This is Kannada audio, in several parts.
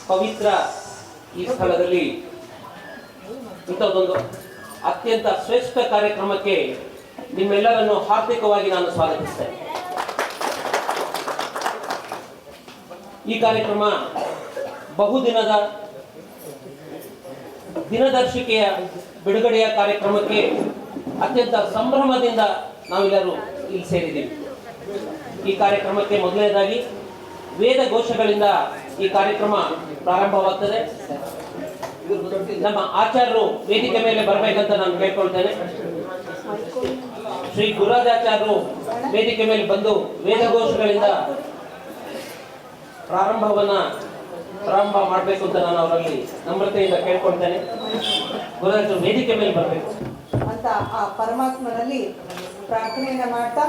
ಪವಿತ್ರ ಈ ಸ್ಥಳದಲ್ಲಿ ಇಂಥದ್ದೊಂದು ಅತ್ಯಂತ ಶ್ರೇಷ್ಠ ಕಾರ್ಯಕ್ರಮಕ್ಕೆ ನಿಮ್ಮೆಲ್ಲರನ್ನು ಹಾರ್ದಿಕವಾಗಿ ನಾನು ಸ್ವಾಗತಿಸ್ತೇನೆ. ಈ ಕಾರ್ಯಕ್ರಮ ಬಹುದಿನದ ದಿನದರ್ಶಿಕೆಯ ಬಿಡುಗಡೆಯ ಕಾರ್ಯಕ್ರಮಕ್ಕೆ ಅತ್ಯಂತ ಸಂಭ್ರಮದಿಂದ ನಾವೆಲ್ಲರೂ ಇಲ್ಲಿ ಸೇರಿದ್ದೀವಿ. ಈ ಕಾರ್ಯಕ್ರಮಕ್ಕೆ ಮೊದಲನೇದಾಗಿ ವೇದ ಘೋಷಗಳಿಂದ ಈ ಕಾರ್ಯಕ್ರಮ ಪ್ರಾರಂಭವಾಗ್ತದೆ. ನಮ್ಮ ಆಚಾರ್ಯರು ವೇದಿಕೆ ಮೇಲೆ ಬರಬೇಕಂತ ನಾನು ಕೇಳ್ಕೊಳ್ತೇನೆ. ಶ್ರೀ ಗುರುರಾಜಾಚಾರ್ಯರು ವೇದಿಕೆ ಮೇಲೆ ಬಂದು ವೇದ ಘೋಷಗಳಿಂದ ಪ್ರಾರಂಭ ಮಾಡಬೇಕು ಅಂತ ನಾನು ಅವರಲ್ಲಿ ನಮ್ರತೆಯಿಂದ ಕೇಳ್ಕೊಳ್ತೇನೆ. ಗುರುರಾಜರು ವೇದಿಕೆ ಮೇಲೆ ಬರಬೇಕು ಅಂತ ಆ ಪರಮಾತ್ಮನಲ್ಲಿ ಪ್ರಾರ್ಥನೆಯನ್ನ ಮಾಡ್ತಾ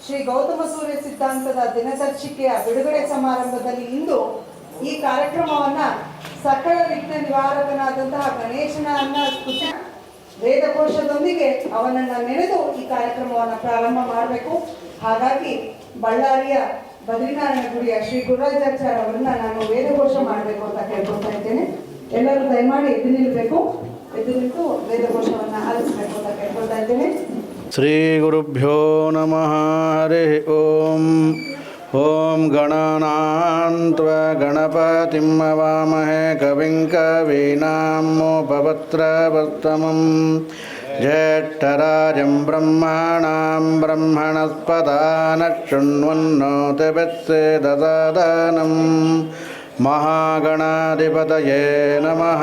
ಶ್ರೀ ಗೌತಮ ಸೂರ್ಯ ಸಿದ್ಧಾಂತದ ದಿನದರ್ಶಿಕೆಯ ಬಿಡುಗಡೆ ಸಮಾರಂಭದಲ್ಲಿ ಇಂದು ಈ ಕಾರ್ಯಕ್ರಮವನ್ನ ಸಕಲ ವಿಘ್ನ ನಿವಾರಕನಾದಂತಹ ಗಣೇಶನನ್ನ ಸ್ತುತಿ ವೇದಕೋಶದೊಂದಿಗೆ ಅವನನ್ನ ನೆನೆದು ಈ ಕಾರ್ಯಕ್ರಮವನ್ನ ಪ್ರಾರಂಭ ಮಾಡಬೇಕು. ಹಾಗಾಗಿ ಬಳ್ಳಾರಿಯ ಬದ್ರಿನಾರಾಯಣ ಗುಡಿಯ ಶ್ರೀ ಗುರುರಾಜಾಚಾರ್ಯ ಅವರನ್ನ ನಾನು ವೇದಘೋಷ ಮಾಡಬೇಕು ಅಂತ ಕೇಳ್ಕೊಳ್ತಾ ಇದ್ದೇನೆ. ಎಲ್ಲರೂ ದಯಮಾಡಿ ಎದ್ದು ನಿಲ್ಬೇಕು. ಎದ್ದು ನಿಂತು ವೇದಘೋಷವನ್ನ ಆಲಿಸಬೇಕು ಅಂತ ಕೇಳ್ಕೊಳ್ತಾ ಇದ್ದೇನೆ. ಶ್ರೀ ಗುರುಭ್ಯೋ ನಮಃ. ಹರಿ ಓಂ. ಓಂ ಗಣನಾನ್ತ್ವ ಗಣಪತಿಂ ವಾಮಹೇ ಕವಿಂ ಕವೀನಾಮೋಪವಕ್ತ್ರವತ್ತಮಂ ಜ್ಯೇಷ್ಠರಾಜಂ ಬ್ರಹ್ಮಣಾಂ ಬ್ರಹ್ಮಣಸ್ಪದಾನ ಶೃಣ್ವನ್ನೋತಿಭಿಸ್ಸೇದಸಾದನಂ ಮಹಾಗಣಾಧಿಪತಯೇ ನಮಃ.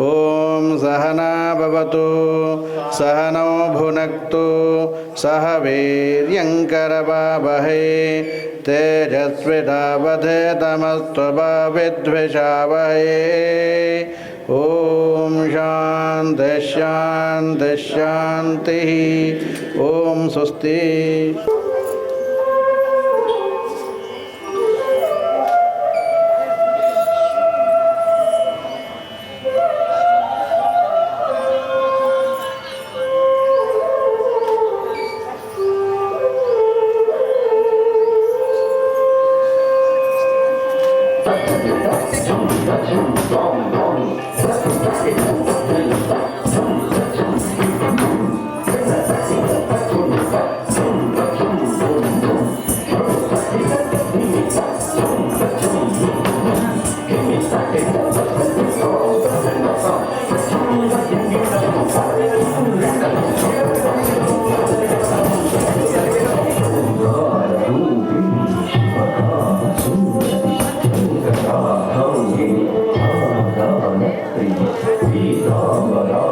ಓಂ ಸಹನಾ ಭವತು ಸಹನೌ ಭುನಕ್ತು ಸಹ ವೀರ್ಯಂಕರವಾವಹೈ ತೇಜಸ್ವಿನಾವಧೇತಮಸ್ತು ಮಾ ವಿದ್ವಿಷಾವಹೈ. ಓಂ ಶಾಂತಿ ಶಾಂತಿ ಶಾಂತಿ. ಓಂ ಸ್ವಸ್ತಿ. Pídame la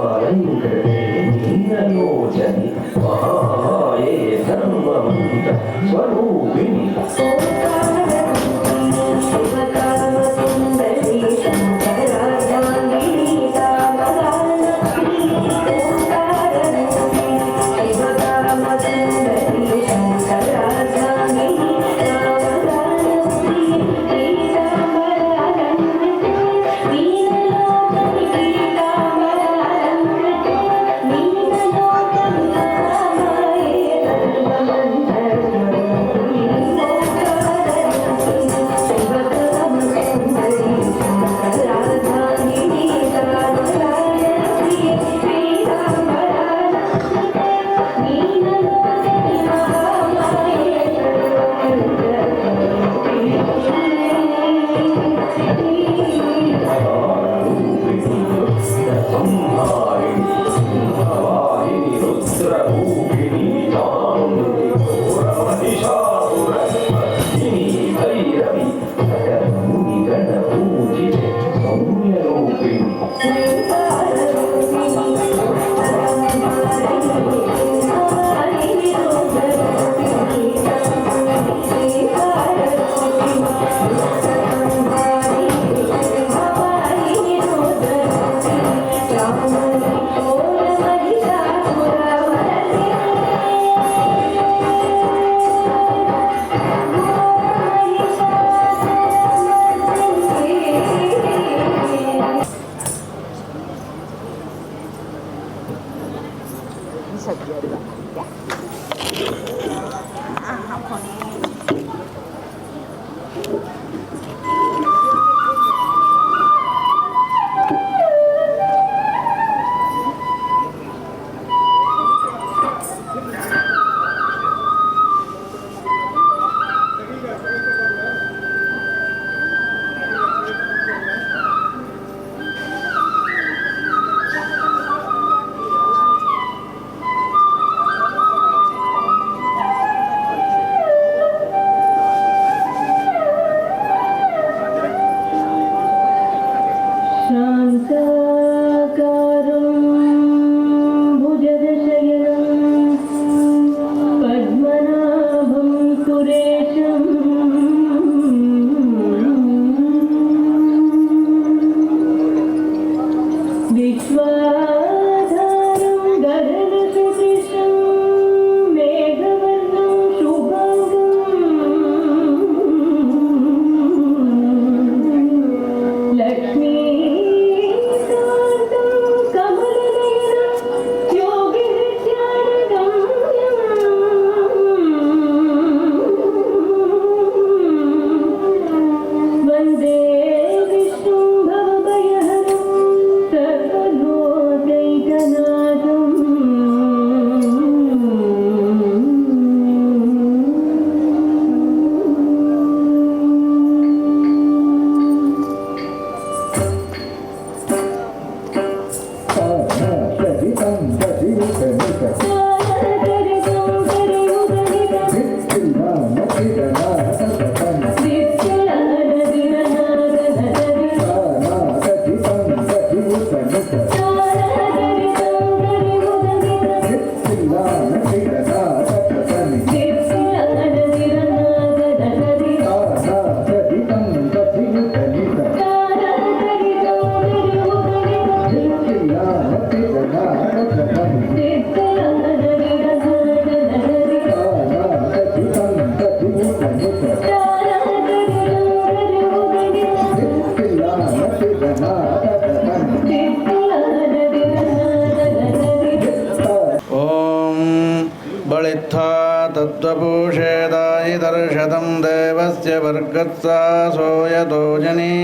सप्तपूषेदायि दर्शतं देवस्य वर्गत्सा सोयतो जनी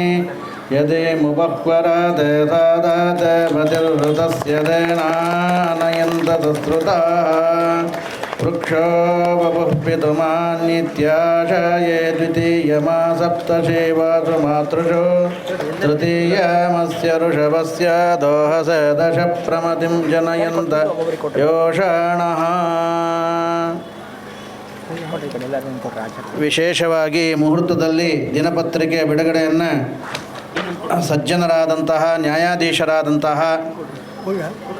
यदि मुपक्वराते सादाते पतिर्हृतस्य देनानयन्त तत्सृतः वृक्षो वपुः पितुमान्नित्याशये द्वितीयमा सप्तशीवासु मातृषु तृतीयमस्य ऋषभस्य दोहसे दश प्रमतिं जनयन्त योषाणः. ವಿಶೇಷವಾಗಿ ಮುಹೂರ್ತದಲ್ಲಿ ದಿನಪತ್ರಿಕೆ ಬಿಡುಗಡೆಯನ್ನು ಸಜ್ಜನರಾದಂತಹ ನ್ಯಾಯಾಧೀಶರಾದಂತಹ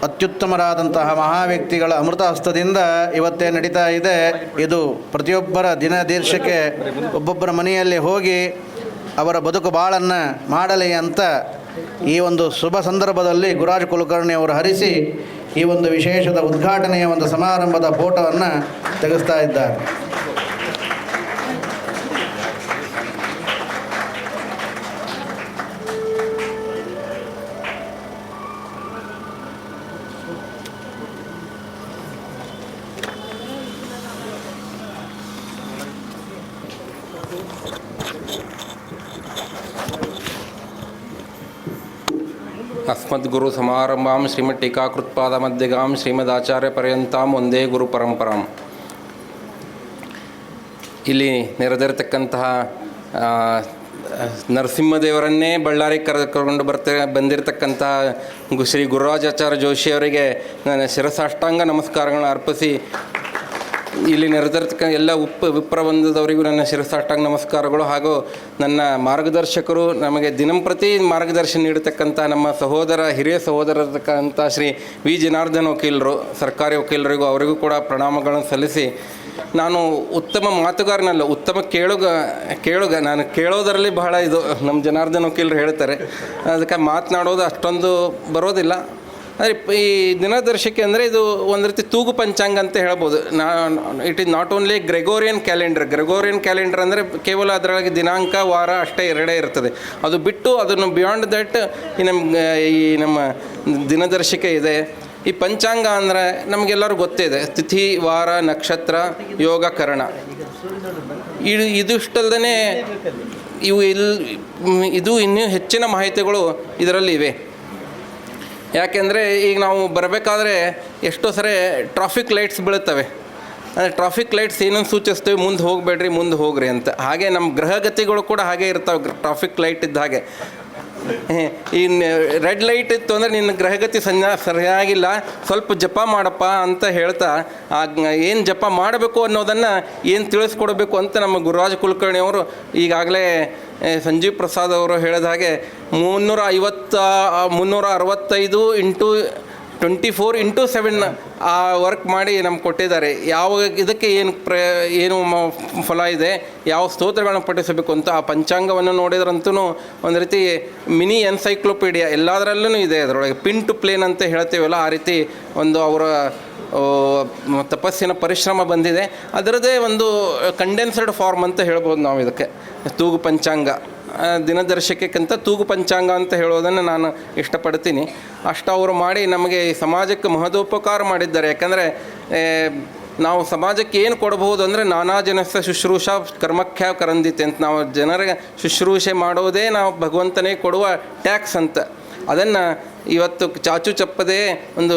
ಅತ್ಯುತ್ತಮರಾದಂತಹ ಮಹಾವ್ಯಕ್ತಿಗಳ ಅಮೃತ ಹಸ್ತದಿಂದ ಇವತ್ತೇ ನಡೀತಾ ಇದೆ. ಇದು ಪ್ರತಿಯೊಬ್ಬರ ದಿನದೀರ್ಷಕ್ಕೆ ಒಬ್ಬೊಬ್ಬರ ಮನೆಯಲ್ಲಿ ಹೋಗಿ ಅವರ ಬದುಕು ಬಾಳನ್ನು ಮಾಡಲಿ ಅಂತ ಈ ಒಂದು ಶುಭ ಸಂದರ್ಭದಲ್ಲಿ ಗುರುರಾಜ್ ಕುಲಕರ್ಣಿ ಅವರು ಹರಿಸಿ ಈ ಒಂದು ವಿಶೇಷದ ಉದ್ಘಾಟನೆಯ ಒಂದು ಸಮಾರಂಭದ ಫೋಟೋವನ್ನು ತೆಗೆಸ್ತಾ ಇದ್ದಾರೆ. ಅಸ್ಮದ್ಗುರು ಸಮಾರಂಭಾಂ ಶ್ರೀಮದ್ ಟೀಕಾಕೃತ್ಪಾದ ಮಧ್ಯಗಾಂ ಶ್ರೀಮದಾಚಾರ್ಯ ಪರ್ಯಂತಾಂ ಒಂದೇ ಗುರು ಪರಂಪರಾಂ. ಇಲ್ಲಿ ನೆರೆದಿರತಕ್ಕಂತಹ ನರಸಿಂಹದೇವರನ್ನೇ ಬಳ್ಳಾರಿ ಕರೆದುಕೊಂಡು ಬಂದಿರತಕ್ಕಂತಹ ಶ್ರೀ ಗುರುರಾಜಾಚಾರ್ಯ ಜೋಶಿಯವರಿಗೆ ನನ್ನ ಶಿರಸಾಷ್ಟಾಂಗ ನಮಸ್ಕಾರಗಳನ್ನು ಅರ್ಪಿಸಿ, ಇಲ್ಲಿ ನೆರೆದಿರ್ತಕ್ಕ ಎಲ್ಲ ವಿಪ್ರಬಂಧದವರಿಗೂ ನನ್ನ ಶಿರಸಾಷ್ಟಾಂಗ ನಮಸ್ಕಾರಗಳು. ಹಾಗೂ ನನ್ನ ಮಾರ್ಗದರ್ಶಕರು, ನಮಗೆ ದಿನಂಪ್ರತಿ ಮಾರ್ಗದರ್ಶನ ನೀಡತಕ್ಕಂಥ ನಮ್ಮ ಹಿರಿಯ ಸಹೋದರತಕ್ಕಂಥ ಶ್ರೀ ವಿ ಜನಾರ್ದನ್ ವಕೀಲರು, ಸರ್ಕಾರಿ ವಕೀಲರಿಗೂ ಅವರಿಗೂ ಕೂಡ ಪ್ರಣಾಮಗಳನ್ನು ಸಲ್ಲಿಸಿ, ನಾನು ಉತ್ತಮ ಮಾತುಗಾರನಲ್ಲ, ಉತ್ತಮ ಕೇಳುಗ. ನಾನು ಕೇಳೋದರಲ್ಲಿ ಬಹಳ ಇದು ನಮ್ಮ ಜನಾರ್ದನ್ ವಕೀಲರು ಹೇಳ್ತಾರೆ, ಅದಕ್ಕೆ ಮಾತನಾಡೋದು ಅಷ್ಟೊಂದು ಬರೋದಿಲ್ಲ. ಅಂದರೆ ಈ ದಿನದರ್ಶಿಕೆ ಅಂದರೆ ಇದು ಒಂದು ರೀತಿ ತೂಗು ಪಂಚಾಂಗ ಅಂತ ಹೇಳ್ಬೋದು. It is not only Gregorian calendar ಅಂದರೆ ಕೇವಲ ಅದರೊಳಗೆ ದಿನಾಂಕ, ವಾರ ಅಷ್ಟೇ ಎರಡೇ ಇರ್ತದೆ. ಅದು ಬಿಟ್ಟು ಅದನ್ನು ಬಿಯಾಂಡ್ ದಟ್ ಈ ನಮ್ಮ ದಿನದರ್ಶಿಕೆ ಇದೆ. ಈ ಪಂಚಾಂಗ ಅಂದರೆ ನಮಗೆಲ್ಲರೂ ಗೊತ್ತೇ ಇದೆ, ತಿಥಿ, ವಾರ, ನಕ್ಷತ್ರ, ಯೋಗ, ಕರಣ. ಇದಿಷ್ಟಲ್ದೇ ಇದು ಇನ್ನೂ ಹೆಚ್ಚಿನ ಮಾಹಿತಿಗಳು ಇದರಲ್ಲಿ ಇವೆ. ಯಾಕೆಂದರೆ ಈಗ ನಾವು ಬರಬೇಕಾದ್ರೆ ಎಷ್ಟೋ ಸರಿ ಟ್ರಾಫಿಕ್ ಲೈಟ್ಸ್ ಬೀಳುತ್ತವೆ. ಅಂದರೆ ಟ್ರಾಫಿಕ್ ಲೈಟ್ಸ್ ಏನನ್ನು ಸೂಚಿಸ್ತೇವೆ, ಮುಂದೆ ಹೋಗಬೇಡ್ರಿ, ಮುಂದೆ ಹೋಗ್ರಿ ಅಂತ. ಹಾಗೆ ನಮ್ಮ ಗ್ರಹಗತಿಗಳು ಕೂಡ ಹಾಗೆ ಇರ್ತವೆ, ಟ್ರಾಫಿಕ್ ಲೈಟ್ ಇದ್ದ ಹಾಗೆ. ಈ ರೆಡ್ ಲೈಟ್ ಇತ್ತು ಅಂದರೆ ನಿನ್ನ ಗ್ರಹಗತಿ ಸರಿಯಾಗಿಲ್ಲ, ಸ್ವಲ್ಪ ಜಪ ಮಾಡಪ್ಪ ಅಂತ ಹೇಳ್ತಾ ಏನು ಜಪ ಮಾಡಬೇಕು ಅನ್ನೋದನ್ನು ಏನು ತಿಳಿಸ್ಕೊಡ್ಬೇಕು ಅಂತ ನಮ್ಮ ಗುರುರಾಜ್ ಕುಲಕರ್ಣಿ ಅವರು ಈಗಾಗಲೇ ಸಂಜೀವ್ ಪ್ರಸಾದ್ ಅವರು ಹೇಳಿದ ಹಾಗೆ 365 ಇಂಟು 24x7 ಆ ವರ್ಕ್ ಮಾಡಿ ನಮ್ಗೆ ಕೊಟ್ಟಿದ್ದಾರೆ. ಯಾವ ಇದಕ್ಕೆ ಏನು ಫಲ ಇದೆ, ಯಾವ ಸ್ತೋತ್ರಗಳನ್ನು ಪಠಿಸಬೇಕು ಅಂತ ಆ ಪಂಚಾಂಗವನ್ನು ನೋಡಿದ್ರಂತೂ ಒಂದು ರೀತಿ ಮಿನಿ ಎನ್ಸೈಕ್ಲೋಪೀಡಿಯಾ ಎಲ್ಲದರಲ್ಲೂ ಇದೆ. ಅದರೊಳಗೆ ಪಿನ್ ಟು ಪ್ಲೇನ್ ಅಂತ ಹೇಳ್ತೀವಲ್ಲ, ಆ ರೀತಿ ಒಂದು ಅವರ ತಪಸ್ಸಿನ ಪರಿಶ್ರಮ ಬಂದಿದೆ. ಅದರದ್ದೇ ಒಂದು ಕಂಡೆನ್ಸ್ಡ್ ಫಾರ್ಮ್ ಅಂತ ಹೇಳ್ಬೋದು ನಾವು ಇದಕ್ಕೆ. ತೂಗು ಪಂಚಾಂಗ, ದಿನದರ್ಶಿಕೆಗಿಂತ ತೂಗು ಪಂಚಾಂಗ ಅಂತ ಹೇಳೋದನ್ನು ನಾನು ಇಷ್ಟಪಡ್ತೀನಿ. ಅಷ್ಟು ಅವರು ಮಾಡಿ ನಮಗೆ ಸಮಾಜಕ್ಕೆ ಮಹದೋಪಕಾರ ಮಾಡಿದ್ದಾರೆ. ಯಾಕಂದರೆ ನಾವು ಸಮಾಜಕ್ಕೆ ಏನು ಕೊಡಬಹುದು ಅಂದರೆ ನಾನಾ ಜನಸ್ಯ ಶುಶ್ರೂಷಾ ಕರ್ಮಖ್ಯ ಕರಂದಿತೆ ಅಂತ. ನಾವು ಜನರಿಗೆ ಶುಶ್ರೂಷೆ ಮಾಡೋದೇ ನಾವು ಭಗವಂತನೇ ಕೊಡುವ ಟ್ಯಾಕ್ಸ್ ಅಂತ. ಅದನ್ನು ಇವತ್ತು ಚಾಚು ಚಪ್ಪದೆ ಒಂದು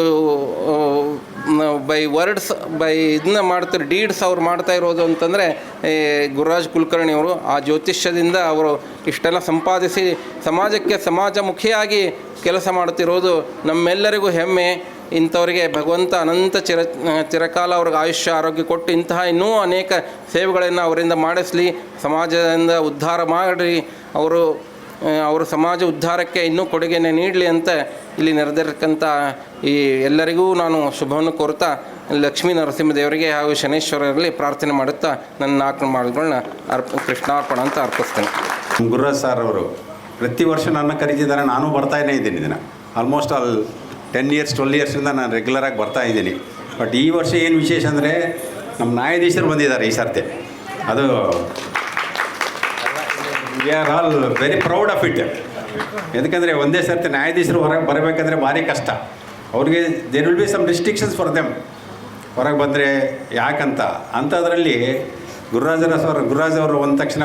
ಬೈ ವರ್ಡ್ಸ್ ಇದನ್ನ ಮಾಡ್ತಾರೆ, ಡೀಡ್ಸ್ ಅವ್ರು ಮಾಡ್ತಾ ಇರೋದು ಅಂತಂದರೆ ಗುರುರಾಜ್ ಕುಲಕರ್ಣಿ ಅವರು ಆ ಜ್ಯೋತಿಷ್ಯದಿಂದ ಅವರು ಇಷ್ಟೆಲ್ಲ ಸಂಪಾದಿಸಿ ಸಮಾಜಕ್ಕೆ ಸಮಾಜಮುಖಿಯಾಗಿ ಕೆಲಸ ಮಾಡ್ತಿರೋದು ನಮ್ಮೆಲ್ಲರಿಗೂ ಹೆಮ್ಮೆ. ಇಂಥವರಿಗೆ ಭಗವಂತ ಅನಂತ ಚಿರಕಾಲ ಅವ್ರಿಗೆ ಆಯುಷ್ಯ ಆರೋಗ್ಯ ಕೊಟ್ಟು ಇಂತಹ ಇನ್ನೂ ಅನೇಕ ಸೇವೆಗಳನ್ನು ಅವರಿಂದ ಮಾಡಿಸಲಿ, ಸಮಾಜದಿಂದ ಉದ್ಧಾರ ಮಾಡಿ ಅವರು ಸಮಾಜ ಉದ್ಧಾರಕ್ಕೆ ಇನ್ನೂ ಕೊಡುಗೆಯನ್ನು ನೀಡಲಿ ಅಂತ ಇಲ್ಲಿ ನೆರೆದಿರತಕ್ಕಂಥ ಈ ಎಲ್ಲರಿಗೂ ನಾನು ಶುಭವನ್ನು ಕೋರ್ತಾ ಲಕ್ಷ್ಮೀ ನರಸಿಂಹದೇವರಿಗೆ ಹಾಗೂ ಶನೇಶ್ವರರಲ್ಲಿ ಪ್ರಾರ್ಥನೆ ಮಾಡುತ್ತಾ ನನ್ನ 4 ಮಾತುಗಳನ್ನ ಕೃಷ್ಣಾರ್ಪಣ ಅಂತ ಅರ್ಪಿಸ್ತೇನೆ. ಗುರುರಾಜ್ ಸರ್ ಅವರು ಪ್ರತಿ ವರ್ಷ ನನ್ನ ಕರೀತಿದ್ದಾರೆ, ನಾನು ಬರ್ತಾನೇ ಇದ್ದೀನಿ. ಇದನ್ನು ಆಲ್ಮೋಸ್ಟ್ 10 years 12 yearsಯಿಂದ ನಾನು ರೆಗ್ಯುಲರಾಗಿ ಬರ್ತಾ ಇದ್ದೀನಿ. ಬಟ್ ಈ ವರ್ಷ ಏನು ವಿಶೇಷ ಅಂದರೆ ನಮ್ಮ ನ್ಯಾಯಾಧೀಶರು ಬಂದಿದ್ದಾರೆ ಈ ಸರ್ತಿ. ಅದು we are all very proud of it. ಯಾಕಂದರೆ ಒಂದೇ ಸರ್ತಿ ನ್ಯಾಯಾಧೀಶರು ಹೊರಗೆ ಬರಬೇಕಂದ್ರೆ ಭಾರಿ ಕಷ್ಟ. ಅವ್ರಿಗೆ there will be some restrictions for them. ಹೊರಗೆ ಬಂದರೆ ಯಾಕಂತ ಅಂಥದ್ರಲ್ಲಿ ಗುರುರಾಜ್ ಅವರು ಒಂದ ತಕ್ಷಣ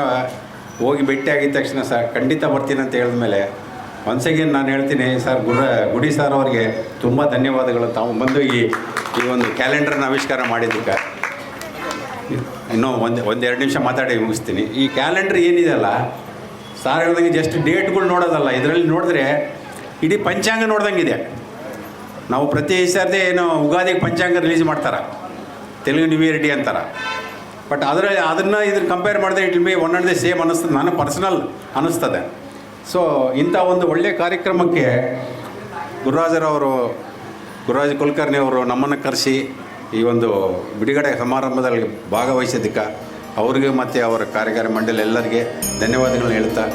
ಹೋಗಿ ಭೇಟಿ ಆಗಿದ ತಕ್ಷಣ ಸರ್ ಖಂಡಿತ ಬರ್ತೀನಿ ಅಂತ ಹೇಳಿದ್ಮೇಲೆ ಒನ್ಸ್ ಅಗೇನ್ ನಾನು ಹೇಳ್ತೀನಿ ಸರ್ ಗುಡಿ ಸರ್ ಅವ್ರಿಗೆ ತುಂಬ ಧನ್ಯವಾದಗಳು. ತಾವು ಬಂದು ಈ ಒಂದು ಕ್ಯಾಲೆಂಡರ್ನ ಆವಿಷ್ಕಾರ ಮಾಡಿದ್ದಕ್ಕೆ. ಇನ್ನೂ ಒಂದೆರಡು ನಿಮಿಷ ಮಾತಾಡಿ ಮುಗಿಸ್ತೀನಿ. ಈ ಕ್ಯಾಲೆಂಡರ್ ಏನಿದೆಯಲ್ಲ ಸಾರ್ ಹೇಳ್ದಂಗೆ ಜಸ್ಟ್ ಡೇಟ್ಗಳು ನೋಡೋದಲ್ಲ, ಇದರಲ್ಲಿ ನೋಡಿದ್ರೆ ಇಡೀ ಪಂಚಾಂಗ ನೋಡ್ದಂಗಿದೆ. ನಾವು ಪ್ರತಿ ಸರ್ತಿ ಏನೋ ಉಗಾದಿಗೆ ಪಂಚಾಂಗ ರಿಲೀಸ್ ಮಾಡ್ತಾರೆ, ತೆಲುಗು ನ್ಯೂ ಇಯರ್ ಡೇ ಅಂತಾರೆ. ಬಟ್ ಅದನ್ನು ಇದ್ರ ಕಂಪೇರ್ ಮಾಡಿದ್ರೆ it will be one and the same ಅನ್ನಿಸ್ತದೆ, ನಾನು ಪರ್ಸನಲ್ ಅನ್ನಿಸ್ತದೆ. ಸೊ ಇಂಥ ಒಂದು ಒಳ್ಳೆಯ ಕಾರ್ಯಕ್ರಮಕ್ಕೆ ಗುರುರಾಜ್ ಕುಲಕರ್ಣಿ ಅವರು ನಮ್ಮನ್ನು ಕರೆಸಿ ಈ ಒಂದು ಬಿಡುಗಡೆ ಸಮಾರಂಭದಲ್ಲಿ ಭಾಗವಹಿಸಿದ್ದಕ್ಕೆ ಅವರಿಗೆ ಮತ್ತು ಅವರ ಕಾರ್ಯಕಾರಿ ಮಂಡಳಿ ಎಲ್ಲರಿಗೆ ಧನ್ಯವಾದಗಳನ್ನ ಹೇಳ್ತಾ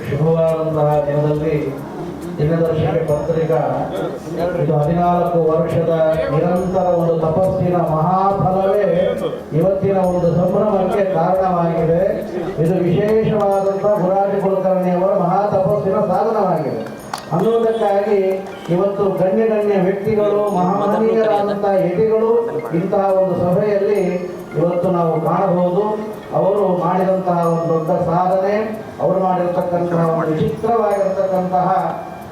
ಶುಭವಾದಂತಹ ದಿನದಲ್ಲಿ ದಿನದರ್ಶಿಕೆ ಪತ್ರಿಕಾ ಇದು 14 ವರ್ಷದ ನಿರಂತರ ಒಂದು ತಪಸ್ಸಿನ ಮಹಾಫಲವೇ ಇವತ್ತಿನ ಒಂದು ಸಂಭ್ರಮಕ್ಕೆ ಕಾರಣವಾಗಿದೆ. ಇದು ವಿಶೇಷವಾದಂತಹ ಗುರುರಾಜ ಕುಲಕರ್ಣಿಯವರ ಮಹಾ ತಪಸ್ಸಿನ ಸಾಧನವಾಗಿದೆ ಅನ್ನುವುದಕ್ಕಾಗಿ ಇವತ್ತು ಗಣ್ಯ ವ್ಯಕ್ತಿಗಳು, ಮಹಾಮಹನೀಯರಾದಂತಹ ಯತಿಗಳು ಇಂತಹ ಒಂದು ಸಭೆಯಲ್ಲಿ ಇವತ್ತು ನಾವು ಕಾಣಬಹುದು. ಅವರು ಮಾಡಿದಂತಹ ಒಂದು ದೊಡ್ಡ ಸಾಧನೆ, ಅವರು ಮಾಡಿರ್ತಕ್ಕಂತಹ ಒಂದು ವಿಚಿತ್ರವಾಗಿರ್ತಕ್ಕಂತಹ,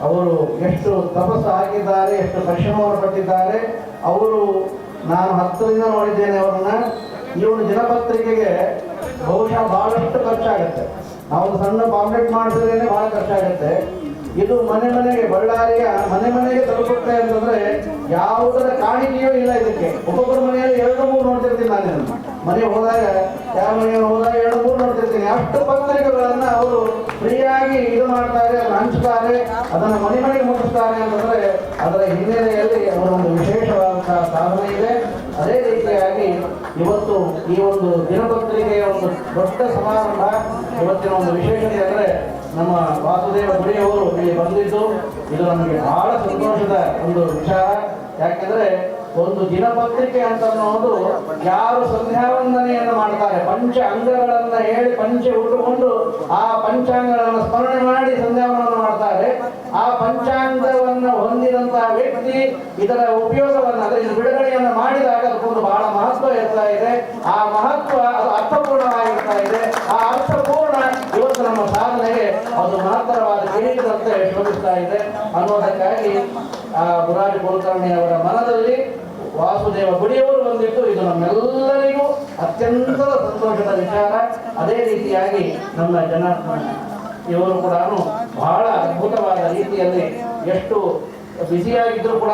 ಅವರು ಎಷ್ಟು ತಪಸ್ಸು ಹಾಕಿದ್ದಾರೆ, ಎಷ್ಟು ಪರಿಶ್ರಮವನ್ನು ಪಟ್ಟಿದ್ದಾರೆ. ಅವರು ನಾನು ಹತ್ತಿರದಿಂದ ನೋಡಿದ್ದೇನೆ ಅವರನ್ನ. ಈ ಒಂದು ದಿನಪತ್ರಿಕೆಗೆ ಬಹುಶಃ ಬಹಳಷ್ಟು ಖರ್ಚಾಗುತ್ತೆ. ನಾವು ಸಣ್ಣ ಪಾಂಪ್ಲೆಟ್ ಮಾಡಿದ್ರೇನೆ ಬಹಳ ಖರ್ಚಾಗುತ್ತೆ. ಇದು ಮನೆಗೆ ಬಳ್ಳಾರಿಯ ಮನೆಗೆ ತಲುಪುತ್ತೆ ಅಂತಂದ್ರೆ ಯಾವುದರ ಕಾಣಿಕೆಯೂ ಇಲ್ಲ ಇದಕ್ಕೆ. ಒಬ್ಬೊಬ್ಬರ ಮನೆಯಲ್ಲಿ 2-3 ನೋಡ್ತಿರ್ತೀನಿ ನಾನು. ಮನೆಗೆ ಹೋದಾಗ ಯಾವ ಮನೆಗೆ ಹೋದಾಗ 2-3 ನೋಡ್ತಿರ್ತೀನಿ. ಅಷ್ಟು ಪತ್ರಿಕೆಗಳನ್ನ ಅವರು ಫ್ರೀಯಾಗಿ ಇದು ಮಾಡ್ತಾರೆ, ಅದನ್ನು ಹಂಚ್ತಾರೆ, ಅದನ್ನು ಮನೆಗೆ ಮುಟ್ಟಿಸ್ತಾರೆ ಅಂತಂದ್ರೆ ಅದರ ಹಿನ್ನೆಲೆಯಲ್ಲಿ ಅವರ ಒಂದು ವಿಶೇಷವಾದಂತಹ ಸಾಧನೆ ಇದೆ. ಅದೇ ರೀತಿಯಾಗಿ ಇವತ್ತು ಈ ಒಂದು ದಿನಪತ್ರಿಕೆಯ ಒಂದು ದೊಡ್ಡ ಸಮಾರಂಭ. ಇವತ್ತಿನ ಒಂದು ವಿಶೇಷತೆ ಅಂದರೆ ನಮ್ಮ ವಾಸುದೇವ ಗುಡಿಯವರು ಇಲ್ಲಿ ಬಂದಿದ್ದು ಇದು ನಮಗೆ ಬಹಳ ಸಂತೋಷದ ಒಂದು ವಿಚಾರ. ಯಾಕೆಂದ್ರೆ ಒಂದು ದಿನಪತ್ರಿಕೆ ಅಂತ ಅನ್ನೋದು ಯಾರು ಸಂಧ್ಯಾವಂದನೆಯನ್ನು ಮಾಡ್ತಾರೆ, ಪಂಚ ಅಂಗಗಳನ್ನ ಹೇಳಿ ಪಂಚೆ ಉಟ್ಟುಕೊಂಡು ಆ ಪಂಚಾಂಗಗಳನ್ನು ಸ್ಮರಣೆ ಮಾಡಿ ಸಂಧ್ಯಾವನವನ್ನು ಮಾಡ್ತಾರೆ. ಆ ಪಂಚಾಂಗವನ್ನು ಹೊಂದಿದಂತಹ ವ್ಯಕ್ತಿ ಇದರ ಉಪಯೋಗವನ್ನು, ಅದರ ಬಿಡುಗಡೆಯನ್ನು ಮಾಡಿದಾಗ ಅದಕ್ಕೊಂದು ಬಹಳ ಮಹತ್ವ ಇರ್ತಾ ಇದೆ. ಆ ಮಹತ್ವ ಅದು ಅರ್ಥಪೂರ್ಣವಾಗಿರ್ತಾ ಇದೆ. ಆ ಅರ್ಥಪೂರ್ಣ ಇವತ್ತು ನಮ್ಮ ಸಾಧನೆಗೆ ಅದು ಮಹತ್ತರವಾದ ಕಿರೀಟದಂತೆ ಶೋಭಿಸ್ತಾ ಇದೆ ಅನ್ನೋದಕ್ಕಾಗಿ ಗುರುರಾಜ ಕುಲಕರ್ಣಿ ಅವರ ಮನದಲ್ಲಿ ವಾಸುದೇವ ಗುಡಿಯವರು ಬಂದಿದ್ದು ಇದು ನಮ್ಮೆಲ್ಲರಿಗೂ ಅತ್ಯಂತ ಸಂತೋಷದ ವಿಚಾರ. ಅದೇ ರೀತಿಯಾಗಿ ನಮ್ಮ ಇವರು ಕೂಡ ಬಹಳ ಅದ್ಭುತವಾದ ರೀತಿಯಲ್ಲಿ ಎಷ್ಟು ಬ್ಯುಸಿಯಾಗಿದ್ದರೂ ಕೂಡ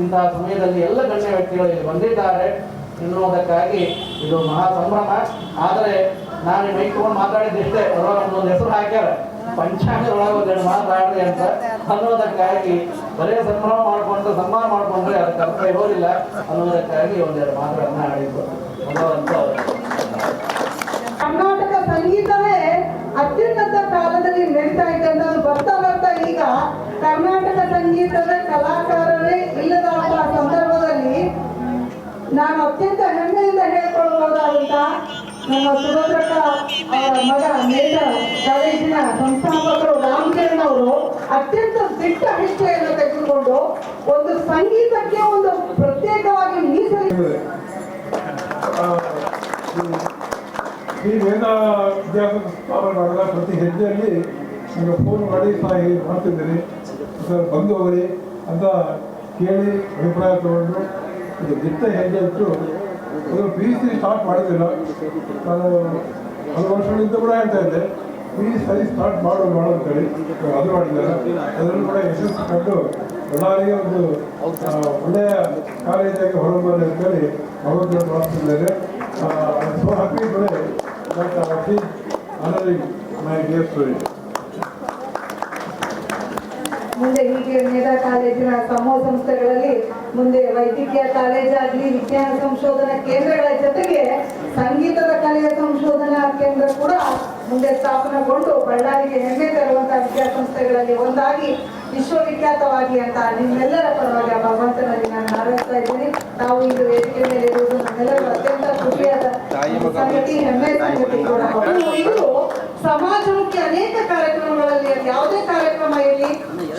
ಇಂತಹ ಸಮಯದಲ್ಲಿ ಎಲ್ಲ ಗಣ್ಯ ವ್ಯಕ್ತಿಗಳು ಇಲ್ಲಿ ಬಂದಿದ್ದಾರೆ ಎನ್ನುವುದಕ್ಕಾಗಿ ಇದು ಮಹಾ ಸಂಭ್ರಮ. ಆದರೆ ನಾನು ಈ ಮೈಕ್ ತಗೊಂಡು ಮಾತಾಡಿದ್ದಿಷ್ಟೇ, ಒಂದೊಂದು ಹೆಸರು ಹಾಕ್ಯಾರ ಪಂಚಾಂಗದೊಳಗೆ ಒಂದೆರಡು ಮಾತಾಡ್ರಿ ಅಂತ ಅನ್ನೋದಕ್ಕಾಗಿ ಬರೇ ಸಂಭ್ರಮ ಮಾಡಿಕೊಂಡು ಸನ್ಮಾನ ಮಾಡಿಕೊಂಡ್ರೆ ಅದಕ್ಕೆ ಅರ್ಥ ಇರೋದಿಲ್ಲ ಅನ್ನೋದಕ್ಕಾಗಿ ಒಂದೆರಡು ಮಾತುಗಳನ್ನ ಆಡಿದ್ದು ಭಗವಂತ. ಕರ್ನಾಟಕ ಸಂಗೀತವೇ ಅತ್ಯುನ್ನತ ಕಾಲದಲ್ಲಿ ನಡೀತಾ ಇದೆ ಅಂತ ಬರ್ತಾ ಬರ್ತಾ ಈಗ ಕರ್ನಾಟಕ ಸಂಗೀತದ ಕಲಾಕಾರರೇ ಇಲ್ಲದ ಸಂದರ್ಭದಲ್ಲಿ ನಾನು ಅತ್ಯಂತ ಹೆಮ್ಮೆಯಿಂದ ಹೇಳ್ಕೊಳ್ಬಹುದಾದಂತ ನಮ್ಮ ಸುಭದ್ರಕ್ಕ ಅವರ ಮಗ ಮೇಜರ್ ಕಾಲೇಜಿನ ಸಂಸ್ಥಾಪಕರು ರಾಮಕಿರಣ್ ಅವರು ಅತ್ಯಂತ ದಿಟ್ಟ ಹೆಜ್ಜೆಯನ್ನು ತೆಗೆದುಕೊಂಡು ಒಂದು ಸಂಗೀತಕ್ಕೆ ಒಂದು ಪ್ರತ್ಯೇಕವಾಗಿ ಮೀಸಲಿ ಈ ವೇದ ವಿದ್ಯಾಸಂಸ್ಥೆ ಸ್ಥಾಪನೆ ಮಾಡಿದ ಪ್ರತಿ ಹೆಜ್ಜೆಯಲ್ಲಿ ನಿಮಗೆ ಫೋನ್ ಮಾಡಿ ಹೀಗೆ ಮಾಡ್ತಿದ್ದೀನಿ ಸರ್ ಬಂದು ಹೋಗ್ರಿ ಅಂತ ಕೇಳಿ ಅಭಿಪ್ರಾಯ ತಗೊಂಡು ಇದು ದಿಟ್ಟ ಹೆಜ್ಜೆ ಇತ್ತು. ಅದು PUC ಸ್ಟಾರ್ಟ್ ಮಾಡಿದ್ದಿಲ್ಲ, ನಾನು 1 ವರ್ಷಗಳಿಂದ ಕೂಡ ಹೇಳ್ತಾ ಇದ್ದೆ PUC ಸ್ಟಾರ್ಟ್ ಮಾಡು ಅಂತೇಳಿ ಅದು ಮಾಡಿದ್ದಾರೆ. ಅದರಲ್ಲೂ ಕೂಡ ಯಶಸ್ಸು ಕಂಡು ಎಲ್ಲರಿಗೆ ಒಂದು ಒಳ್ಳೆಯ ಕಾಲೇಜಾಗಿ ಹೊರಬರಲಿ ಅಂತೇಳಿ ಭಗವಂತನ ಪ್ರಾರ್ಥಿಸಿದ್ದೇನೆ. So happy today that he is honoring my dear student. ಮುಂದೆ ಹೀಗೆ ಮೇಧಾ ಕಾಲೇಜಿನ ಸಮೂಹ ಸಂಸ್ಥೆಗಳಲ್ಲಿ ಮುಂದೆ ವೈದ್ಯಕೀಯ ಕಾಲೇಜಾಗಲಿ ವಿಜ್ಞಾನ ಸಂಶೋಧನಾ ಕೇಂದ್ರಗಳ ಜೊತೆಗೆ ಸಂಗೀತದ ಕಲೆಯ ಸಂಶೋಧನಾ ಕೇಂದ್ರ ಕೂಡ ಮುಂದೆ ಸ್ಥಾಪನೆಗೊಂಡು ಬಳ್ಳಾರಿಗೆ ಹೆಮ್ಮೆ ತರುವಂತಹ ವಿದ್ಯಾಸಂಸ್ಥೆಗಳಲ್ಲಿ ಒಂದಾಗಿ ವಿಶ್ವವಿಖ್ಯಾತವಾಗಿ ಅಂತ ನಿಮ್ಮೆಲ್ಲರ ಪರವಾಗಿ ಭಗವಂತನಲ್ಲಿ ನಾನು ಹಾರೈಸ್ತಾ ಇದ್ದೀನಿ. ನಾವು ಇದು ವೇದಿಕೆ ಮೇಲೆ ಇರುವುದು ನಮ್ಮೆಲ್ಲರೂ ಅತ್ಯಂತ ಖುಷಿಯಾದ ಸಂಗತಿ, ಹೆಮ್ಮೆ ಸಂಗತಿ ಕೂಡ. ಇದು ಸಮಾಜಮುಖಿ ಅನೇಕ ಕಾರ್ಯಕ್ರಮಗಳಲ್ಲಿ ಯಾವುದೇ ಕಾರ್ಯಕ್ರಮ ಇರಲಿ,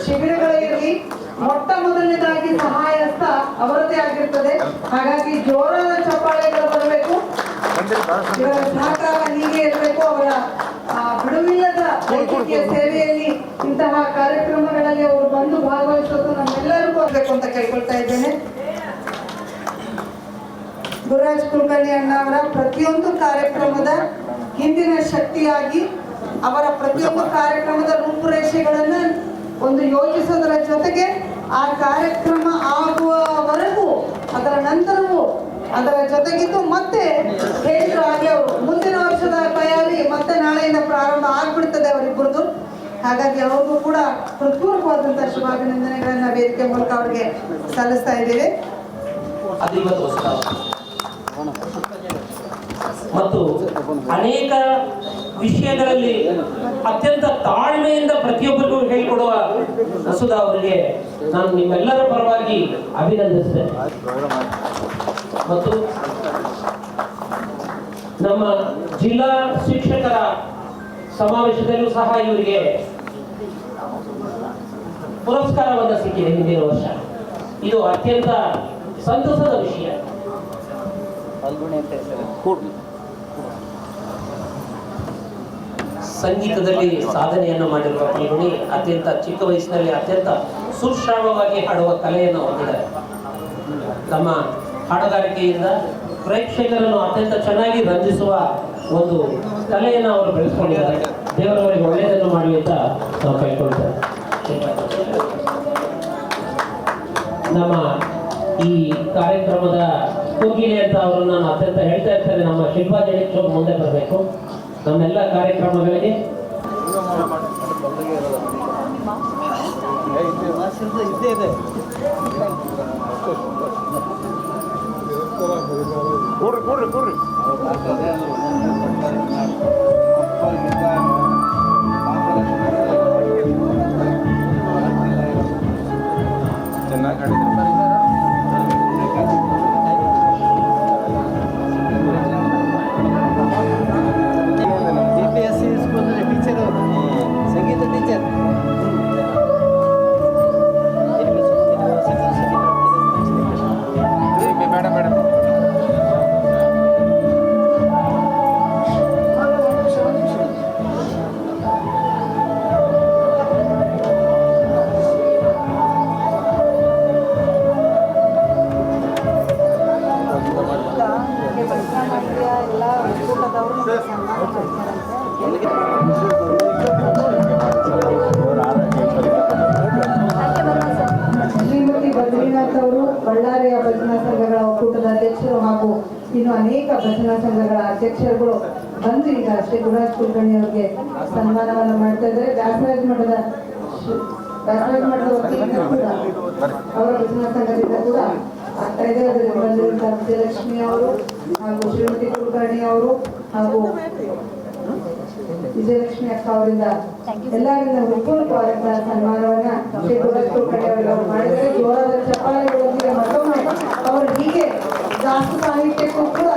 ಶಿಬಿರಗಳಿರಲಿ, ಮೊಟ್ಟ ಮೊದಲನೇದಾಗಿ ಸಹಾಯ ಹಸ್ತ ಅವರದೇ ಆಗಿರ್ತದೆ. ಹಾಗಾಗಿ ಜೋರಾದ ಚಪ್ಪಾಳೆಗಳು ಬರಬೇಕು, ಇವರ ಸಹಕಾರ ಹೀಗೆ ಇರಬೇಕು. ಅವರ ಬಿಡುವಿಲ್ಲದ ವೈದ್ಯಕೀಯ ಸೇವೆಯಲ್ಲಿ ಇಂತಹ ಕಾರ್ಯಕ್ರಮಗಳಲ್ಲಿ ಅವರು ಬಂದು ಭಾಗವಹಿಸೋದು ನಮ್ಮೆಲ್ಲರಿಗೂ ಆಗಬೇಕು ಅಂತ ಕೇಳ್ಕೊಳ್ತಾ ಇದ್ದೇನೆ. ಗುರುರಾಜ್ ಕುಲಕರ್ಣಿ ಅಣ್ಣ ಅವರ ಪ್ರತಿಯೊಂದು ಕಾರ್ಯಕ್ರಮದ ಹಿಂದಿನ ಶಕ್ತಿಯಾಗಿ ಅವರ ಪ್ರತಿಯೊಂದು ಕಾರ್ಯಕ್ರಮದ ರೂಪುರೇಷೆಗಳನ್ನ ಒಂದು ಯೋಜಿಸೋದರ ಜೊತೆಗೆ ಆ ಕಾರ್ಯಕ್ರಮ ಆಗುವವರೆಗೂ ಅದರ ನಂತರವೂ ಅದರ ಜೊತೆಗಿದ್ದು ಮತ್ತೆ ಹೇಳಿದ್ರು ಆಗಲೇ ಅವರು ಮುಂದಿನ ವರ್ಷದ ತಯಾರಿ ಮತ್ತೆ ನಾಳೆಯಿಂದ ಪ್ರಾರಂಭ ಆಗ್ಬಿಡ್ತದೆ ಅವರಿಬ್ಬರದು. ಹಾಗಾಗಿ ಅವ್ರಿಗೂ ಕೂಡ ಹೃತ್ಪೂರ್ವಕವಾದಂತಹ ಶುಭಾಭಿನಂದನೆಗಳನ್ನ ವೇದಿಕೆ ಮೂಲಕ ಅವರಿಗೆ ಸಲ್ಲಿಸ್ತಾ ಇದ್ದೇವೆ. ಅದು ಇವತ್ತು ಹೊಸದಾದ ಮತ್ತು ಅನೇಕ ವಿಷಯಗಳಲ್ಲಿ ಅತ್ಯಂತ ತಾಳ್ಮೆಯಿಂದ ಪ್ರತಿಯೊಬ್ಬರಿಗೂ ಹೇಳಿಕೊಡುವ ವಸುಧಾ ಅವರಿಗೆ ನಾನು ನಿಮ್ಮೆಲ್ಲರ ಪರವಾಗಿ ಅಭಿನಂದಿಸ್ತೇನೆ. ಮತ್ತು ನಮ್ಮ ಜಿಲ್ಲಾ ಶಿಕ್ಷಕರ ಸಮಾವೇಶದಲ್ಲೂ ಸಹ ಇವರಿಗೆ ಪುರಸ್ಕಾರವನ್ನು ಸಿಕ್ಕಿದೆ ಹಿಂದಿನ ವರ್ಷ. ಇದು ಅತ್ಯಂತ ಸಂತಸದ ವಿಷಯ. ಸಂಗೀತದಲ್ಲಿ ಸಾಧನೆಯನ್ನು ಮಾಡಿರುವ ಫಲ್ಗುಣಿ ಅತ್ಯಂತ ಚಿಕ್ಕ ವಯಸ್ಸಿನಲ್ಲಿ ಅತ್ಯಂತ ಸುಶ್ರಾವ್ಯವಾಗಿ ಹಾಡುವ ಕಲೆಯನ್ನು ಹೊಂದಿದ್ದಾರೆ. ತಮ್ಮ ಹಾಡುಗಾರಿಕೆಯಿಂದ ಪ್ರೇಕ್ಷಕರನ್ನು ಅತ್ಯಂತ ಚೆನ್ನಾಗಿ ರಂಜಿಸುವ ಒಂದು ಕಲೆಯನ್ನು ಅವರು ಬೆಳೆಸ್ಕೊಂಡಿದ್ದಾರೆ. ದೇವರವರಿಗೆ ಒಳ್ಳೆಯದನ್ನು ಮಾಡಲಿ ಅಂತ ನಾವು ಕೈಕೊಳ್ತೇವೆ. ನಮ್ಮ ಈ ಕಾರ್ಯಕ್ರಮದ ಕೋಗಿಲೆ ಅಂತ ಅವರನ್ನು ನಾನು ಅತ್ಯಂತ ಹೇಳ್ತಾ ಇರ್ತೇನೆ. ನಮ್ಮ ಶಿಲ್ಪಾ ಜಡಿಕ್ ಮುಂದೆ ಬರಬೇಕು. ನಮ್ಮೆಲ್ಲ ಕಾರ್ಯಕ್ರಮಗಳಿಗೆ ಚೆನ್ನಾಗಿ ಸಂಗೀತ ಟೀಚರ್ ಮೇಡಮ್ ಭಜನಾ ಸಂಘಗಳ ಅಧ್ಯಕ್ಷರುಗಳು ಬಂದು ಈಗ ಶ್ರೀ ಗುರುರಾಜ್ ಕುಲಕರ್ಣಿ ಅವರಿಗೆ ಸನ್ಮಾನವನ್ನು ಮಾಡ್ತಾ ಇದ್ದಾರೆ. ವ್ಯಾಸರಾಜ ಮಠದ ವತಿಯಿಂದ ಕೂಡ ಅವರ ಭಜನಾ ಸಂಘದಿಂದ ಕೂಡ ಆಗ್ತಾ ಇದೆ. ಅದರಲ್ಲಿ ಬಂದಿರುವಂತಹ ವಿಜಯಲಕ್ಷ್ಮಿ ಅವರು ಹಾಗೂ ಶ್ರೀಮತಿ ಕುಲಕರ್ಣಿ ಅವರು ಹಾಗೂ ವಿಜಯಲಕ್ಷ್ಮಿ ಅಕ್ಕ ಅವರಿಂದ ಎಲ್ಲರಿಂದ ಹೃತ್ಪೂರ್ವಕವಾದಂತಹ ಸನ್ಮಾನವನ್ನ ಶ್ರೀ ಗುರುರಾಜ್ ಕುಲಕರ್ಣಿ ಅವರು ಮಾಡಿದರೆ ಜೋರಾದ ಚಪ್ಪಾಳೆಗಳೊಂದಿಗೆ ಮತ್ತೊಮ್ಮೆ ಅವರು ಹೀಗೆ ದಾಸ ಸಾಹಿತ್ಯಕ್ಕೂ ಕೂಡ